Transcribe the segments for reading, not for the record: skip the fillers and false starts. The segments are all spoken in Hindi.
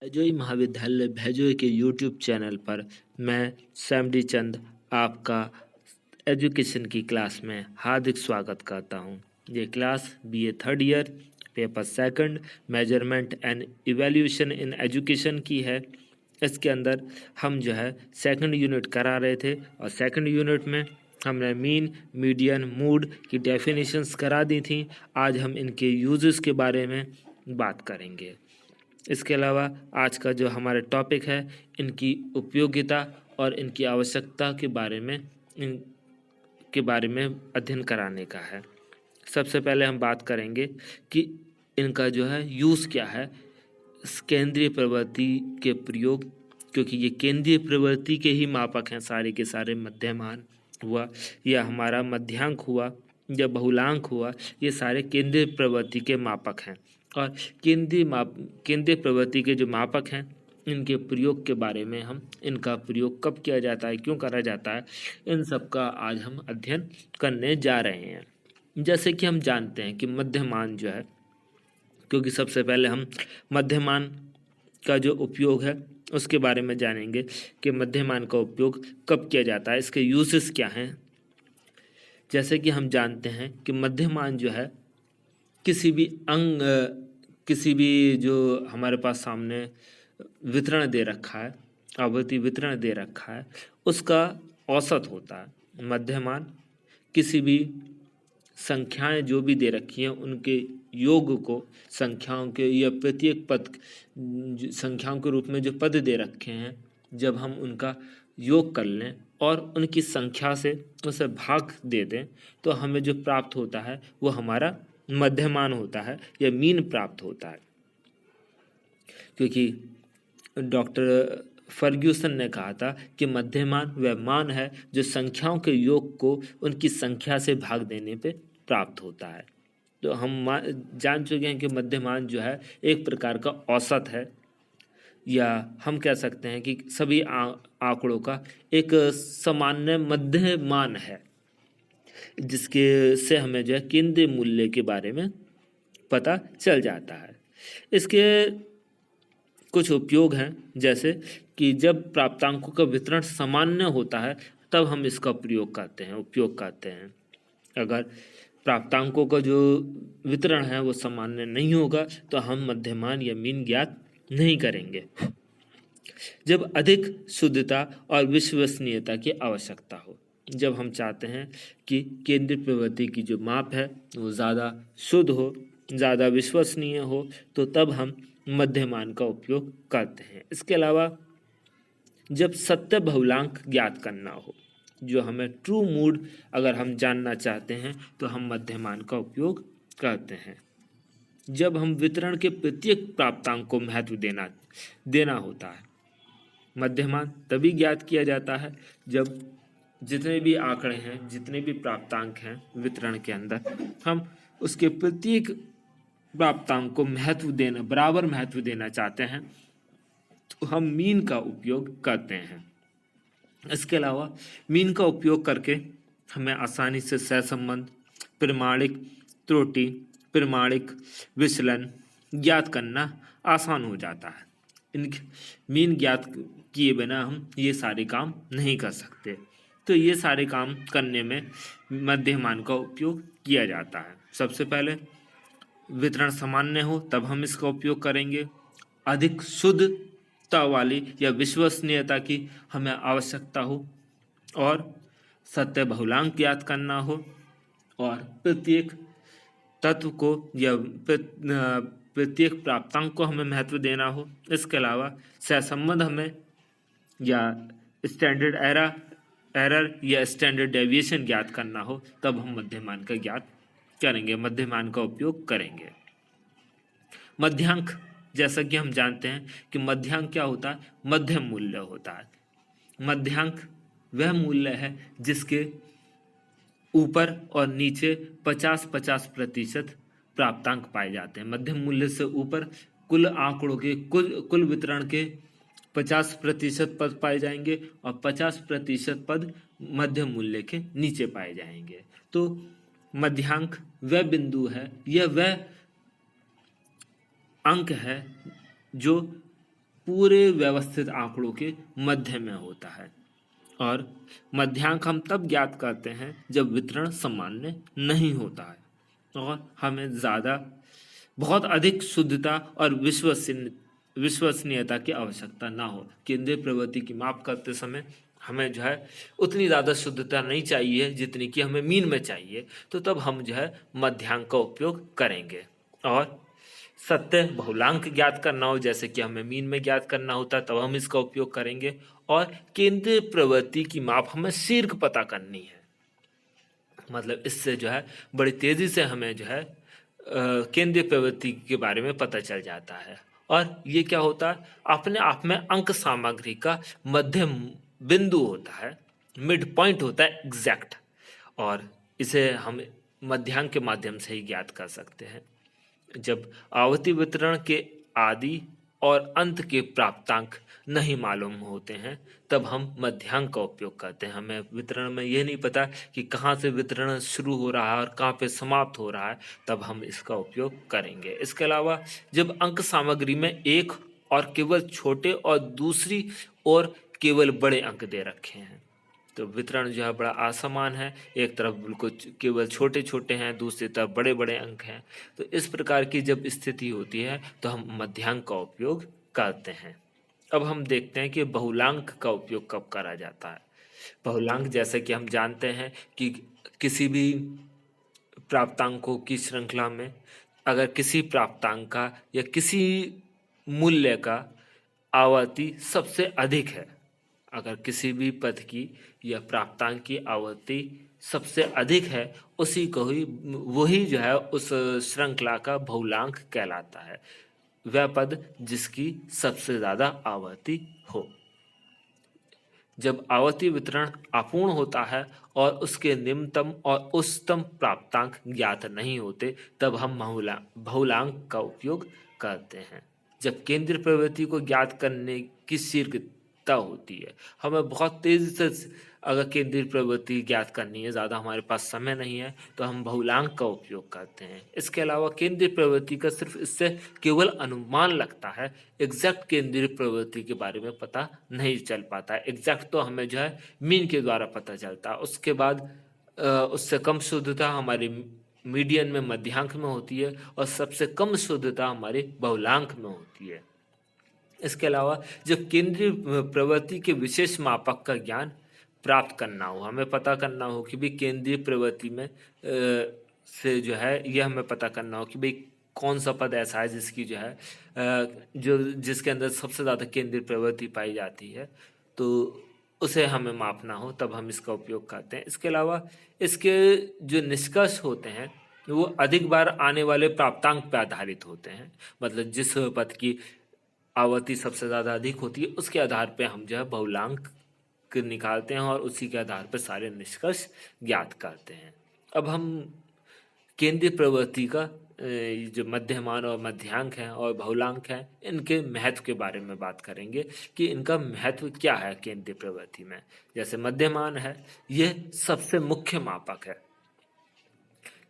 भैजोई महाविद्यालय भैजोई के यूट्यूब चैनल पर मैं सैम डी चंद आपका एजुकेशन की क्लास में हार्दिक स्वागत करता हूं। ये class BA third year paper second measurement and evaluation in education की है। इसके अंदर हम सेकंड यूनिट करा रहे थे और सेकंड यूनिट में हमने मीन मीडियन मूड की डेफिनेशंस करा दी थी। आज हम इनके यूजेस के बारे में बात करेंगे। इसके अलावा आज का जो हमारा टॉपिक है इनकी उपयोगिता और इनकी आवश्यकता के बारे में अध्ययन कराने का है। सबसे पहले हम बात करेंगे कि इनका यूज़ क्या है, केंद्रीय प्रवृत्ति के प्रयोग, क्योंकि ये केंद्रीय प्रवृत्ति के ही मापक हैं। सारे के सारे मध्यमान हुआ या हमारा मध्यांक हुआ या बहुलांक हुआ, ये सारे केंद्रीय प्रवृत्ति के मापक हैं। और केंद्रीय प्रवृत्ति के जो मापक हैं इनके प्रयोग के बारे में हम इनका प्रयोग कब किया जाता है, क्यों करा जाता है, इन सब का आज हम अध्ययन करने जा रहे हैं। जैसे कि हम जानते हैं कि मध्यमान क्योंकि सबसे पहले हम मध्यमान का जो उपयोग है उसके बारे में जानेंगे कि मध्यमान का उपयोग कब किया जाता है, इसके यूजेस क्या हैं। जैसे कि हम जानते हैं कि मध्यमान किसी भी जो हमारे पास सामने वितरण दे रखा है, आवृत्ति वितरण दे रखा है, उसका औसत होता है। मध्यमान किसी भी संख्याएं जो भी दे रखी हैं उनके योग को, संख्याओं के या प्रत्येक पद, संख्याओं के रूप में जो पद दे रखे हैं, जब हम उनका योग कर लें और उनकी संख्या से उसे भाग दे दें तो हमें जो प्राप्त होता है वो हमारा मध्यमान होता है या मीन प्राप्त होता है। क्योंकि डॉक्टर फर्ग्यूसन ने कहा था कि मध्यमान वह मान है जो संख्याओं के योग को उनकी संख्या से भाग देने पे प्राप्त होता है। तो हम जान चुके हैं कि मध्यमान एक प्रकार का औसत है, या हम कह सकते हैं कि सभी आंकड़ों का एक सामान्य मध्यमान है, जिसके से हमें केंद्रीय मूल्य के बारे में पता चल जाता है। इसके कुछ उपयोग हैं, जैसे कि जब प्राप्तांकों का वितरण सामान्य होता है तब हम इसका उपयोग करते हैं। अगर प्राप्तांकों का जो वितरण है वो सामान्य नहीं होगा तो हम मध्यमान या मीन ज्ञात नहीं करेंगे। जब अधिक शुद्धता और विश्वसनीयता की आवश्यकता हो, जब हम चाहते हैं कि केंद्रीय प्रवृत्ति की जो माप है वो ज़्यादा शुद्ध हो, ज़्यादा विश्वसनीय हो, तो तब हम मध्यमान का उपयोग करते हैं। इसके अलावा जब सत्य बहुलांक ज्ञात करना हो, जो हमें ट्रू मूड अगर हम जानना चाहते हैं तो हम मध्यमान का उपयोग करते हैं। जब हम वितरण के प्रत्येक प्राप्तांक को महत्व देना होता है, मध्यमान तभी ज्ञात किया जाता है जब जितने भी आंकड़े हैं, जितने भी प्राप्तांक हैं वितरण के अंदर, हम उसके प्रत्येक प्राप्तांक को बराबर महत्व देना चाहते हैं तो हम मीन का उपयोग करते हैं। इसके अलावा मीन का उपयोग करके हमें आसानी से सहसंबंध, प्रमाणिक त्रुटि, प्रमाणिक विचलन ज्ञात करना आसान हो जाता है। मीन ज्ञात किए बिना हम ये सारे काम नहीं कर सकते, तो ये सारे काम करने में मध्यमान का उपयोग किया जाता है। सबसे पहले वितरण सामान्य हो तब हम इसका उपयोग करेंगे। अधिक शुद्धता वाली या विश्वसनीयता की हमें आवश्यकता हो, और सत्य बहुलांक ज्ञात करना हो, और प्रत्येक तत्व को या प्रत्येक प्राप्तांक को हमें महत्व देना हो। इसके अलावा सहसंबंध हमें या स्टैंडर्ड एरर या स्टैंडर्ड डेविएशन ज्ञात करना हो, तब हम मध्यमान का ज्ञात करेंगे, मध्यमान का उपयोग करेंगे। मध्यांक, जैसा कि हम जानते हैं कि मध्यांक क्या होता है, मध्यम मूल्य होता है। मध्यांक वह मूल्य है जिसके ऊपर और नीचे 50-50% प्राप्तांक पाए जाते हैं। मध्यम मूल्य से ऊपर कुल आंकड़ों के कुल वितरण के 50% पद पाए जाएंगे और 50% पद मध्यम मूल्य के नीचे पाए जाएंगे। तो मध्यांक वह बिंदु है, यह वह अंक है जो पूरे व्यवस्थित आंकड़ों के मध्य में होता है। और मध्यांक हम तब ज्ञात करते हैं जब वितरण सामान्य नहीं होता है और हमें बहुत अधिक शुद्धता और विश्वसनीयता की आवश्यकता ना हो। केंद्रीय प्रवृत्ति की माप करते समय हमें जो है उतनी ज़्यादा शुद्धता नहीं चाहिए जितनी कि हमें मीन में चाहिए, तो तब हम जो है मध्यांक का उपयोग करेंगे। और सत्य बहुलांक ज्ञात करना हो, जैसे कि हमें मीन में ज्ञात करना होता है, तब हम इसका उपयोग करेंगे। और केंद्रीय प्रवृत्ति की माप हमें शीर्घ पता करनी है, मतलब इससे जो है बड़ी तेजी से हमें जो है केंद्रीय प्रवृत्ति के बारे में पता चल जाता है। और ये क्या होता है, अपने आप में अंक सामग्री का मध्य बिंदु होता है, मिड पॉइंट होता है एग्जैक्ट, और इसे हम मध्यांक के माध्यम से ही ज्ञात कर सकते हैं। जब आवर्ती वितरण के आदि और अंत के प्राप्तांक नहीं मालूम होते हैं तब हम मध्यांक का उपयोग करते हैं। हमें वितरण में यह नहीं पता कि कहाँ से वितरण शुरू हो रहा है और कहाँ पे समाप्त हो रहा है, तब हम इसका उपयोग करेंगे। इसके अलावा जब अंक सामग्री में एक और केवल छोटे और दूसरी और केवल बड़े अंक दे रखे हैं, तो वितरण जो है बड़ा असमान है, एक तरफ बिल्कुल केवल छोटे छोटे हैं, दूसरी तरफ बड़े बड़े अंक हैं। तो इस प्रकार की जब स्थिति होती है तो हम मध्यांक का उपयोग करते हैं। अब हम देखते हैं कि बहुलांक का उपयोग कब करा जाता है। बहुलांक जैसे कि हम जानते हैं कि किसी भी प्राप्तांकों की श्रृंखला में अगर किसी प्राप्तांक का या किसी मूल्य का आवर्ती सबसे अधिक है, अगर किसी भी पद की या प्राप्तांक की आवर्ती सबसे अधिक है, उसी को ही वही जो है उस श्रृंखला का बहुलांक कहलाता है, वह पद जिसकी सबसे ज़्यादा आवर्ती हो। जब आवर्ती वितरण अपूर्ण होता है और उसके निम्नतम और उच्चतम प्राप्तांक ज्ञात नहीं होते, तब हम बहुलांक का उपयोग करते हैं। जब केंद्रीय प्रवृत्ति को ज्ञात करने की शीघ्रता होती है, हमें बहुत तेजी से अगर केंद्रीय प्रवृत्ति ज्ञात करनी है, ज़्यादा हमारे पास समय नहीं है, तो हम बहुलांक का उपयोग करते हैं। इसके अलावा केंद्रीय प्रवृत्ति का सिर्फ इससे केवल अनुमान लगता है, एग्जैक्ट केंद्रीय प्रवृत्ति के बारे में पता नहीं चल पाता है। एग्जैक्ट तो हमें जो है मीन के द्वारा पता चलता है, उसके बाद उससे कम शुद्धता हमारी मीडियन में मध्यांक में होती है और सबसे कम शुद्धता हमारी बहुलांक में होती है। इसके अलावा जब केंद्रीय प्रवृत्ति के विशेष मापक का ज्ञान प्राप्त करना हो, हमें पता करना हो कि भाई केंद्रीय प्रवृत्ति में से जो है यह हमें पता करना हो कि भाई कौन सा पद ऐसा है जिसकी जो है जिसके अंदर सबसे ज़्यादा केंद्रीय प्रवृत्ति पाई जाती है, तो उसे हमें मापना हो, तब हम इसका उपयोग करते हैं। इसके अलावा इसके जो निष्कर्ष होते हैं वो अधिक बार आने वाले प्राप्तांक पर आधारित होते हैं, मतलब जिस पद की आवर्ती सबसे ज़्यादा अधिक होती है उसके आधार पर हम जो है बहुलांक निकालते हैं और उसी के आधार पर सारे निष्कर्ष ज्ञात करते हैं। अब हम केंद्रीय प्रवृत्ति का जो मध्यमान और मध्यांक हैं और बहुलांक हैं, इनके महत्व के बारे में बात करेंगे कि इनका महत्व क्या है केंद्रीय प्रवृत्ति में। जैसे मध्यमान है, यह सबसे मुख्य मापक है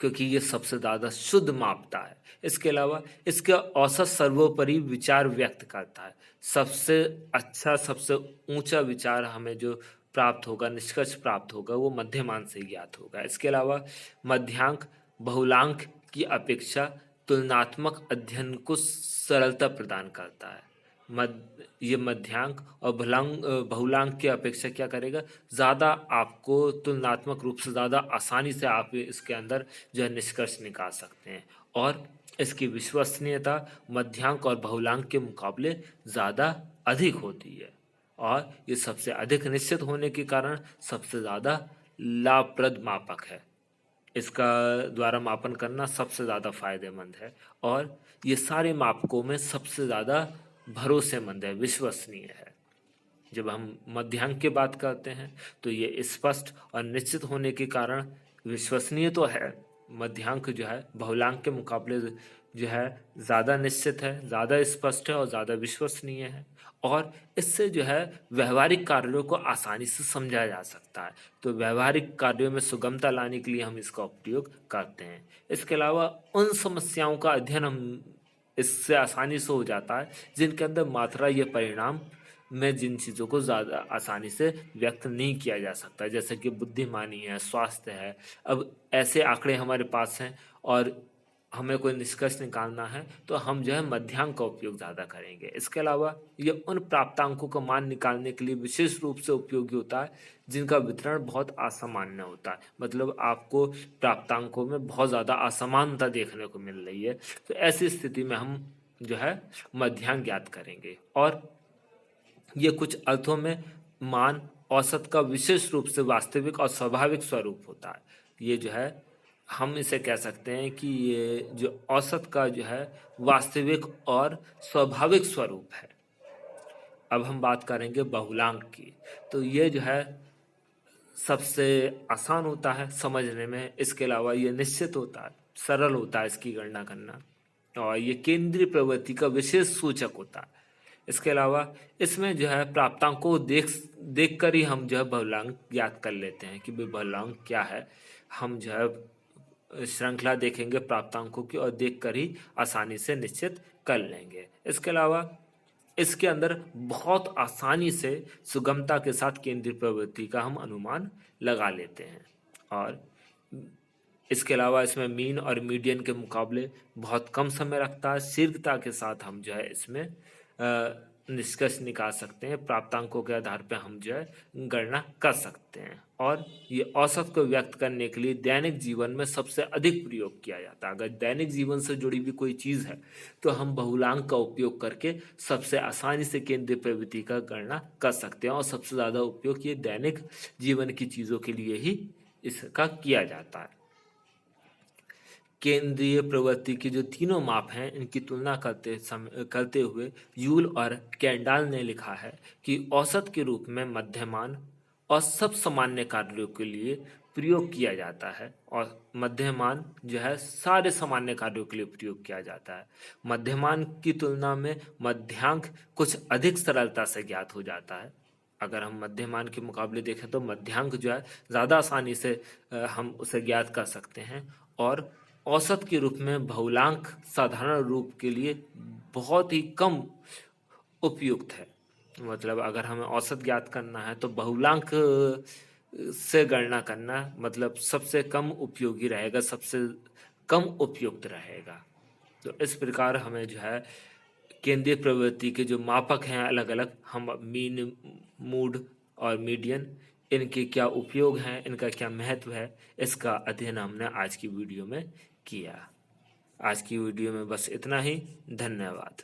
क्योंकि ये सबसे ज़्यादा शुद्ध मापता है। इसके अलावा इसका औसत सर्वोपरि विचार व्यक्त करता है। सबसे अच्छा, सबसे ऊंचा विचार हमें जो प्राप्त होगा, निष्कर्ष प्राप्त होगा, वो मध्यमान से ज्ञात होगा। इसके अलावा मध्यांक बहुलांक की अपेक्षा तुलनात्मक अध्ययन को सरलता प्रदान करता है। ये मध्यांक और बहुलांक की अपेक्षा क्या करेगा, ज़्यादा आपको तुलनात्मक रूप से ज़्यादा आसानी से आप इसके अंदर जो है निष्कर्ष निकाल सकते हैं और इसकी विश्वसनीयता मध्यांक और बहुलांक के मुकाबले ज़्यादा अधिक होती है और ये सबसे अधिक निश्चित होने के कारण सबसे ज़्यादा लाभप्रद मापक है। इसका द्वारा मापन करना सबसे ज़्यादा फायदेमंद है और ये सारे मापकों में सबसे ज़्यादा भरोसेमंद है, विश्वसनीय है। जब हम मध्यांक की बात करते हैं तो ये स्पष्ट और निश्चित होने के कारण विश्वसनीय तो है, मध्यांक जो है बहुलांक के मुकाबले जो है ज़्यादा निश्चित है, ज़्यादा स्पष्ट है और ज़्यादा विश्वसनीय है और इससे जो है व्यवहारिक कार्यों को आसानी से समझा जा सकता है। तो व्यवहारिक कार्यों में सुगमता लाने के लिए हम इसका उपयोग करते हैं। इसके अलावा उन समस्याओं का अध्ययन हम इससे आसानी से हो जाता है, जिनके अंदर मात्रा या परिणाम में जिन चीज़ों को ज़्यादा आसानी से व्यक्त नहीं किया जा सकता, जैसे कि बुद्धिमानी है, स्वास्थ्य है। अब ऐसे आंकड़े हमारे पास हैं और हमें कोई निष्कर्ष निकालना है तो हम जो है मध्यांक का उपयोग ज़्यादा करेंगे। इसके अलावा ये उन प्राप्तांकों का मान निकालने के लिए विशेष रूप से उपयोगी होता है जिनका वितरण बहुत असामान्य होता है, मतलब आपको प्राप्तांकों में बहुत ज़्यादा असमानता देखने को मिल रही है, तो ऐसी स्थिति में हम जो है मध्यांक ज्ञात करेंगे। और ये कुछ अर्थों में मान औसत का विशेष रूप से वास्तविक और स्वाभाविक स्वरूप होता है। ये जो है हम इसे कह सकते हैं कि ये जो औसत का जो है वास्तविक और स्वाभाविक स्वरूप है। अब हम बात करेंगे बहुलांक की, तो ये जो है सबसे आसान होता है समझने में। इसके अलावा ये निश्चित होता है, सरल होता है इसकी गणना करना, और ये केंद्रीय प्रवृत्ति का विशेष सूचक होता है। इसके अलावा इसमें जो है प्राप्तांक को देख कर ही हम जो है बहुलांक ज्ञात कर लेते हैं कि भाई बहुलांक क्या है। हम जो है श्रृंखला देखेंगे प्राप्तांकों की और देख कर ही आसानी से निश्चित कर लेंगे। इसके अलावा इसके अंदर बहुत आसानी से सुगमता के साथ केंद्रीय प्रवृत्ति का हम अनुमान लगा लेते हैं। और इसके अलावा इसमें मीन और मीडियन के मुकाबले बहुत कम समय लगता है। शीघ्रता के साथ हम जो है इसमें निष्कर्ष निकाल सकते हैं, प्राप्तांकों के आधार पर हम जो है गणना कर सकते हैं। और ये औसत को व्यक्त करने के लिए दैनिक जीवन में सबसे अधिक प्रयोग किया जाता है। अगर दैनिक जीवन से जुड़ी भी कोई चीज़ है तो हम बहुलांक का उपयोग करके सबसे आसानी से केंद्रीय प्रवृत्ति का गणना कर सकते हैं, और सबसे ज़्यादा उपयोग ये दैनिक जीवन की चीज़ों के लिए ही इसका किया जाता है। केंद्रीय प्रवृत्ति की जो तीनों माप हैं इनकी तुलना करते हुए यूल और कैंडाल ने लिखा है कि औसत के रूप में मध्यमान और सब सामान्य कार्यों के लिए प्रयोग किया जाता है, और मध्यमान जो है सारे सामान्य कार्यों के लिए प्रयोग किया जाता है। मध्यमान की तुलना में मध्यांक कुछ अधिक सरलता से ज्ञात हो जाता है। अगर हम मध्यमान के मुकाबले देखें तो मध्यांक जो है ज़्यादा आसानी से हम उसे ज्ञात कर सकते हैं। और औसत के रूप में बहुलांक साधारण रूप के लिए बहुत ही कम उपयुक्त है। मतलब अगर हमें औसत ज्ञात करना है तो बहुलांक से गणना करना मतलब सबसे कम उपयोगी रहेगा, सबसे कम उपयुक्त रहेगा। तो इस प्रकार हमें जो है केंद्रीय प्रवृत्ति के जो मापक हैं अलग अलग, हम मीन, मूड और मीडियन, इनके क्या उपयोग हैं, इनका क्या महत्व है, इसका अध्ययन हमने आज की वीडियो में किया। आज की वीडियो में बस इतना ही। धन्यवाद।